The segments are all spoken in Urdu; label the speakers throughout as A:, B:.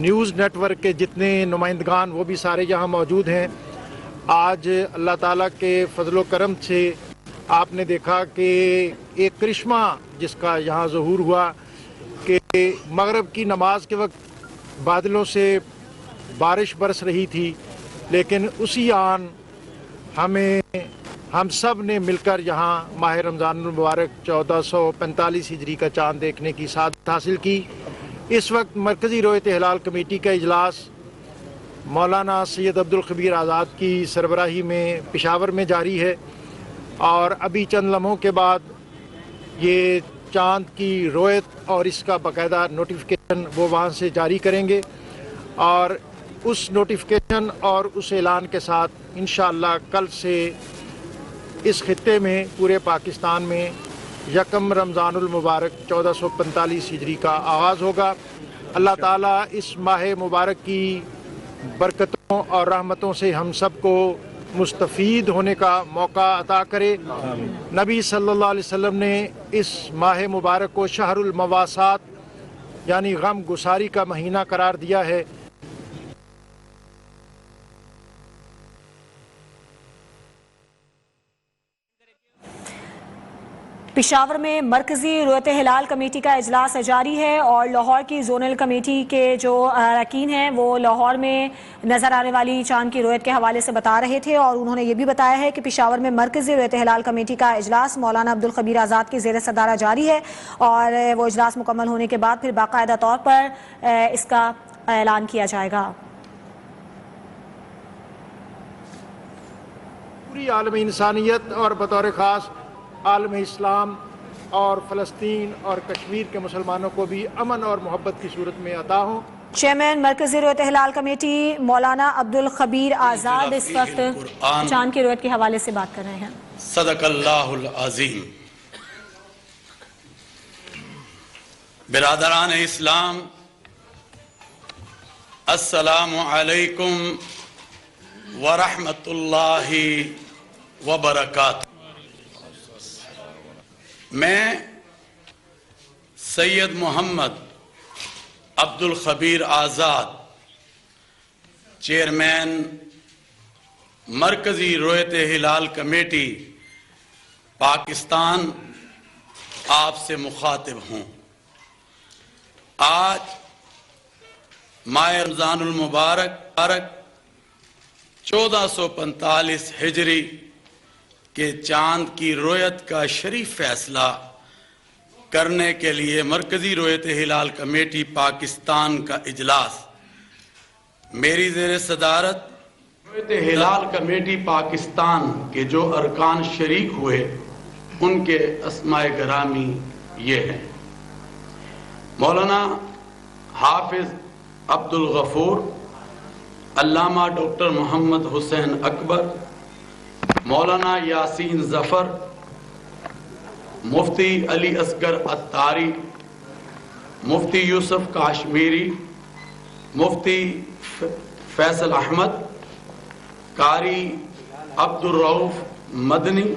A: نیوز نیٹ ورک کے جتنے نمائندگان وہ بھی سارے یہاں موجود ہیں۔ آج اللہ تعالیٰ کے فضل و کرم سے آپ نے دیکھا کہ ایک کرشمہ جس کا یہاں ظہور ہوا کہ مغرب کی نماز کے وقت بادلوں سے بارش برس رہی تھی، لیکن اسی آن ہم سب نے مل کر یہاں ماہ رمضان المبارک 1445 ہجری کا چاند دیکھنے کی سعادت حاصل کی۔ اس وقت مرکزی رویت ہلال کمیٹی کا اجلاس مولانا سید عبدالخبیر آزاد کی سربراہی میں پشاور میں جاری ہے، اور ابھی چند لمحوں کے بعد یہ چاند کی رویت اور اس کا باقاعدہ نوٹیفیکیشن وہ وہاں سے جاری کریں گے، اور اس نوٹیفیکیشن اور اس اعلان کے ساتھ انشاءاللہ کل سے اس خطے میں پورے پاکستان میں یکم رمضان المبارک 1445 ہجری کا آغاز ہوگا۔ اللہ تعالیٰ اس ماہ مبارک کی برکتوں اور رحمتوں سے ہم سب کو مستفید ہونے کا موقع عطا کرے۔ نبی صلی اللہ علیہ وسلم نے اس ماہ مبارک کو شہر المواسات یعنی غم گساری کا مہینہ قرار دیا ہے۔
B: پشاور میں مرکزی رویت ہلال کمیٹی کا اجلاس جاری ہے، اور لاہور کی زونل کمیٹی کے جو اراکین ہیں وہ لاہور میں نظر آنے والی چاند کی رویت کے حوالے سے بتا رہے تھے، اور انہوں نے یہ بھی بتایا ہے کہ پشاور میں مرکزی رویت ہلال کمیٹی کا اجلاس مولانا عبدالخبیر آزاد کی زیر صدارہ جاری ہے، اور وہ اجلاس مکمل ہونے کے بعد پھر باقاعدہ طور پر اس کا اعلان کیا جائے گا۔
A: پوری عالم انسانیت اور بطور خاص عالم اسلام اور فلسطین اور کشمیر کے مسلمانوں کو بھی امن اور محبت کی صورت میں عطا ہوں۔
B: چیئرمین مرکزی رویت ہلال کمیٹی مولانا عبدالخبیر آزاد اس وقت چاند کی رویت کے حوالے سے بات کر رہے ہیں۔
C: صدق اللہ العظیم۔ برادران اسلام، السلام علیکم ورحمۃ اللہ وبرکاتہ۔ میں سید محمد عبدالخبیر آزاد، چیئرمین مرکزی رویت ہلال کمیٹی پاکستان، آپ سے مخاطب ہوں۔ آج ماہ رمضان المبارک 1445 ہجری کہ چاند کی رویت کا شریف فیصلہ کرنے کے لیے مرکزی رویت ہلال کمیٹی پاکستان کا اجلاس میری زیر صدارت رویت ہلال کمیٹی پاکستان کے جو ارکان شریک ہوئے ان کے اسماء گرامی یہ ہیں: مولانا حافظ عبدالغفور، علامہ ڈاکٹر محمد حسین اکبر، مولانا یاسین ظفر، مفتی علی اصغر عطاری، مفتی یوسف کاشمیری، مفتی فیصل احمد، قاری عبد الرؤف مدنی،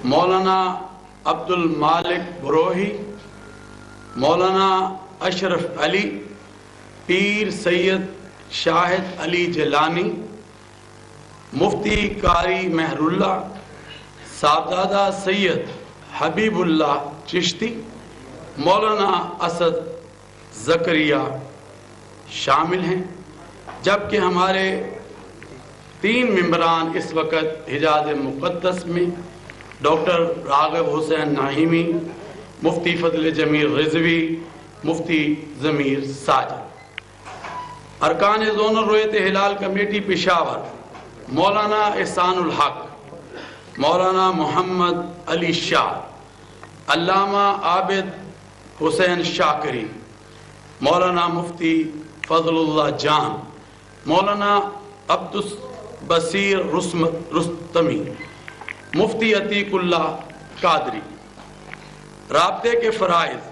C: مولانا عبد المالک بروہی، مولانا اشرف علی، پیر سید شاہد علی جیلانی، مفتی قاری مہر اللہ، صاحبزادہ سید حبیب اللہ چشتی، مولانا اسد زکریا شامل ہیں، جبکہ ہمارے 3 ممبران اس وقت حجاز مقدس میں ڈاکٹر راغب حسین نعیمی، مفتی فضل جمیل رضوی، مفتی ضمیر ساجد۔ ارکان زونل رویت ہلال کمیٹی پشاور: مولانا احسان الحق، مولانا محمد علی شاہ، علامہ عابد حسین شاکری، مولانا مفتی فضل اللہ جان، مولانا عبد البصیر رستمی، مفتی عتیق اللہ قادری۔ رابطے کے فرائض: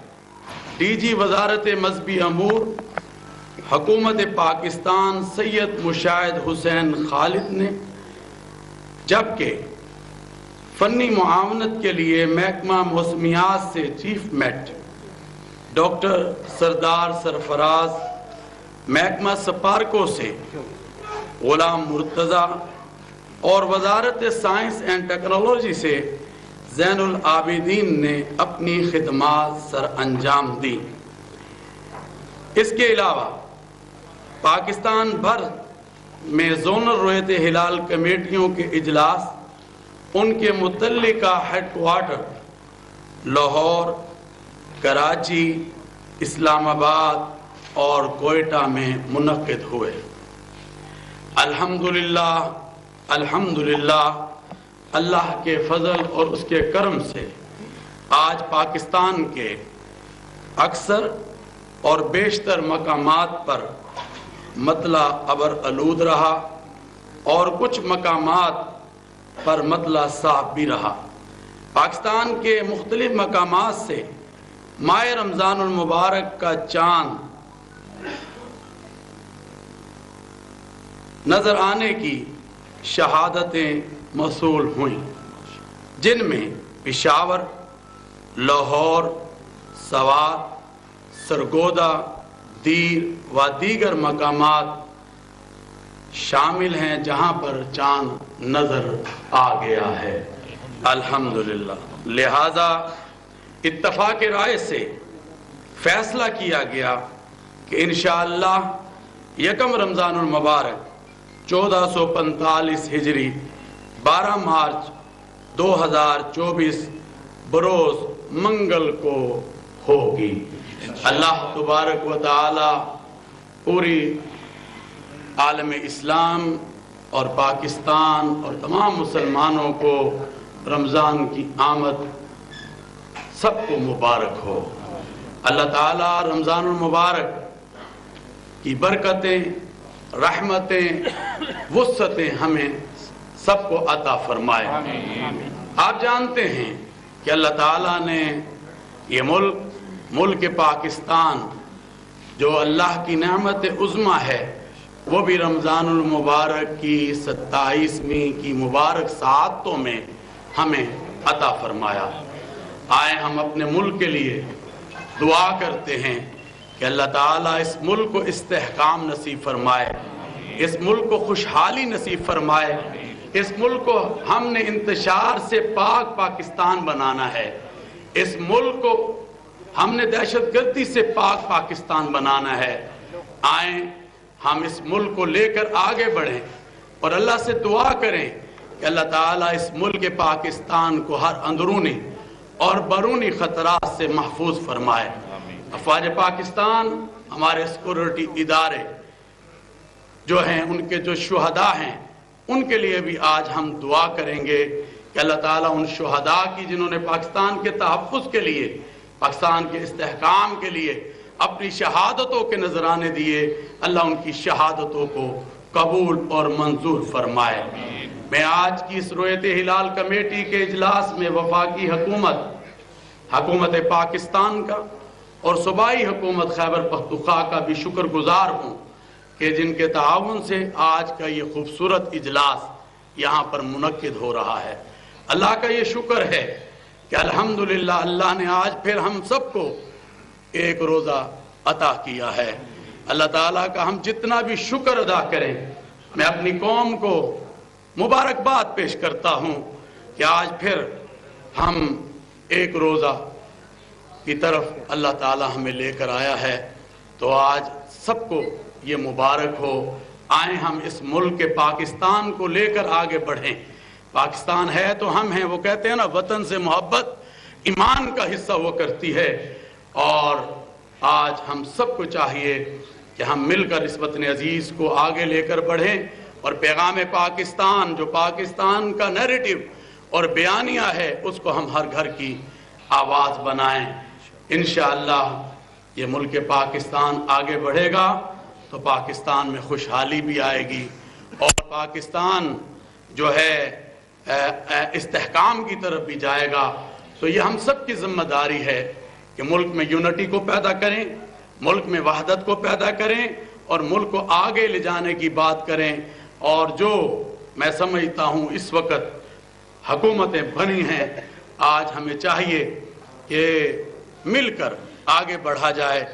C: ڈی جی وزارت مذہبی امور حکومت پاکستان سید مشاہد حسین خالد نے، جبکہ فنی معاونت کے لیے محکمہ موسمیات سے چیف میٹ ڈاکٹر سردار سرفراز محکمہ سپارکو سے غلام مرتضی اور وزارت سائنس اینڈ ٹیکنالوجی سے زین العابدین نے اپنی خدمات سر انجام دی۔ اس کے علاوہ پاکستان بھر میں زونل رویت ہلال کمیٹیوں کے اجلاس ان کے متعلقہ ہیڈ کوارٹر لاہور، کراچی، اسلام آباد اور کوئٹہ میں منعقد ہوئے۔ الحمدللہ اللہ کے فضل اور اس کے کرم سے آج پاکستان کے اکثر اور بیشتر مقامات پر مطلع ابر آلود رہا اور کچھ مقامات پر مطلع صاف بھی رہا۔ پاکستان کے مختلف مقامات سے ماہ رمضان المبارک کا چاند نظر آنے کی شہادتیں موصول ہوئیں، جن میں پشاور، لاہور، سوات، سرگودا، دیر و دیگر مقامات شامل ہیں جہاں پر چاند نظر آ گیا ہے۔ الحمدللہ لہذا اتفاق رائے سے فیصلہ کیا گیا کہ انشاءاللہ یکم رمضان المبارک 1445 ہجری 12 مارچ 2024 بروز منگل کو ہوگی۔ اللہ تبارک و تعالی پوری عالم اسلام اور پاکستان اور تمام مسلمانوں کو رمضان کی آمد سب کو مبارک ہو۔ اللہ تعالی رمضان المبارک کی برکتیں، رحمتیں، وسعتیں ہمیں سب کو عطا فرمائے۔ آپ جانتے ہیں کہ اللہ تعالیٰ نے یہ ملک پاکستان جو اللہ کی نعمت عظمی ہے، وہ بھی رمضان المبارک کی 27ویں کی مبارک ساعتوں میں ہمیں عطا فرمایا۔ آئے ہم اپنے ملک کے لیے دعا کرتے ہیں کہ اللہ تعالیٰ اس ملک کو استحکام نصیب فرمائے، اس ملک کو خوشحالی نصیب فرمائے، اس ملک کو ہم نے انتشار سے پاک پاکستان بنانا ہے، اس ملک کو ہم نے دہشت گردی سے پاک پاکستان بنانا ہے۔ آئیں ہم اس ملک کو لے کر آگے بڑھیں اور اللہ سے دعا کریں کہ اللہ تعالیٰ اس ملک پاکستان کو ہر اندرونی اور بیرونی خطرات سے محفوظ فرمائے۔ افواج پاکستان، ہمارے سیکورٹی ادارے جو ہیں، ان کے جو شہداء ہیں، ان کے لیے بھی آج ہم دعا کریں گے کہ اللہ تعالیٰ ان شہداء کی جنہوں نے پاکستان کے تحفظ کے لیے، پاکستان کے استحکام کے لیے اپنی شہادتوں کے نذرانے دیے، اللہ ان کی شہادتوں کو قبول اور منظور فرمائے۔ میں آج کی اس رویت ہلال کمیٹی کے اجلاس میں وفاقی حکومت پاکستان کا اور صوبائی حکومت خیبر پختونخوا کا بھی شکر گزار ہوں کہ جن کے تعاون سے آج کا یہ خوبصورت اجلاس یہاں پر منعقد ہو رہا ہے۔ اللہ کا یہ شکر ہے کہ الحمدللہ اللہ نے آج پھر ہم سب کو ایک روزہ عطا کیا ہے۔ اللہ تعالیٰ کا ہم جتنا بھی شکر ادا کریں، میں اپنی قوم کو مبارکباد پیش کرتا ہوں کہ آج پھر ہم ایک روزہ کی طرف اللہ تعالیٰ ہمیں لے کر آیا ہے، تو آج سب کو یہ مبارک ہو۔ آئیں ہم اس ملک کے پاکستان کو لے کر آگے بڑھیں۔ پاکستان ہے تو ہم ہیں، وہ کہتے ہیں نا، وطن سے محبت ایمان کا حصہ وہ کرتی ہے، اور آج ہم سب کو چاہیے کہ ہم مل کر اس وطن عزیز کو آگے لے کر بڑھیں اور پیغام پاکستان جو پاکستان کا نیریٹو اور بیانیہ ہے، اس کو ہم ہر گھر کی آواز بنائیں۔ انشاءاللہ یہ ملک پاکستان آگے بڑھے گا تو پاکستان میں خوشحالی بھی آئے گی، اور پاکستان جو ہے استحکام کی طرف بھی جائے گا۔ تو یہ ہم سب کی ذمہ داری ہے کہ ملک میں یونٹی کو پیدا کریں، ملک میں وحدت کو پیدا کریں، اور ملک کو آگے لے جانے کی بات کریں۔ اور جو میں سمجھتا ہوں اس وقت حکومتیں بنی ہیں، آج ہمیں چاہیے کہ مل کر آگے بڑھا جائے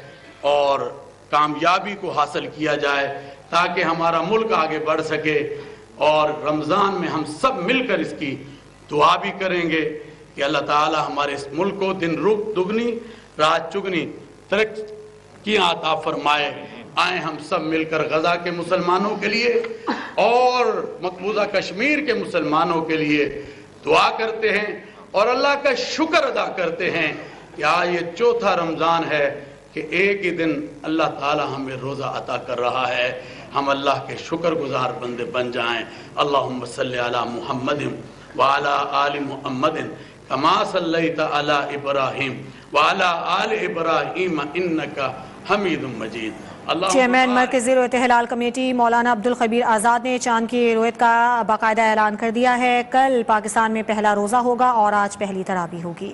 C: اور کامیابی کو حاصل کیا جائے تاکہ ہمارا ملک آگے بڑھ سکے، اور رمضان میں ہم سب مل کر اس کی دعا بھی کریں گے کہ اللہ تعالی ہمارے اس ملک کو دن دگنی رات چگنی ترقیاں عطا فرمائے۔ آئیں ہم سب مل کر غزہ کے مسلمانوں کے لیے اور مقبوضہ کشمیر کے مسلمانوں کے لیے دعا کرتے ہیں اور اللہ کا شکر ادا کرتے ہیں کہ آج یہ چوتھا رمضان ہے کہ ایک ہی دن اللہ تعالی ہمیں روزہ عطا کر رہا ہے۔ ہم اللہ کے شکر گزار بندے بن جائیں۔ اللہم صلی علی محمد وعلی آل محمد کما صلیت علی ابراہیم وعلی آل ابراہیم انکا حمید مجید۔
B: چیئرمین مرکزی رویت ہلال کمیٹی مولانا عبدالخبیر آزاد نے چاند کی رویت کا باقاعدہ اعلان کر دیا ہے۔ کل پاکستان میں پہلا روزہ ہوگا اور آج پہلی تراویح ہوگی۔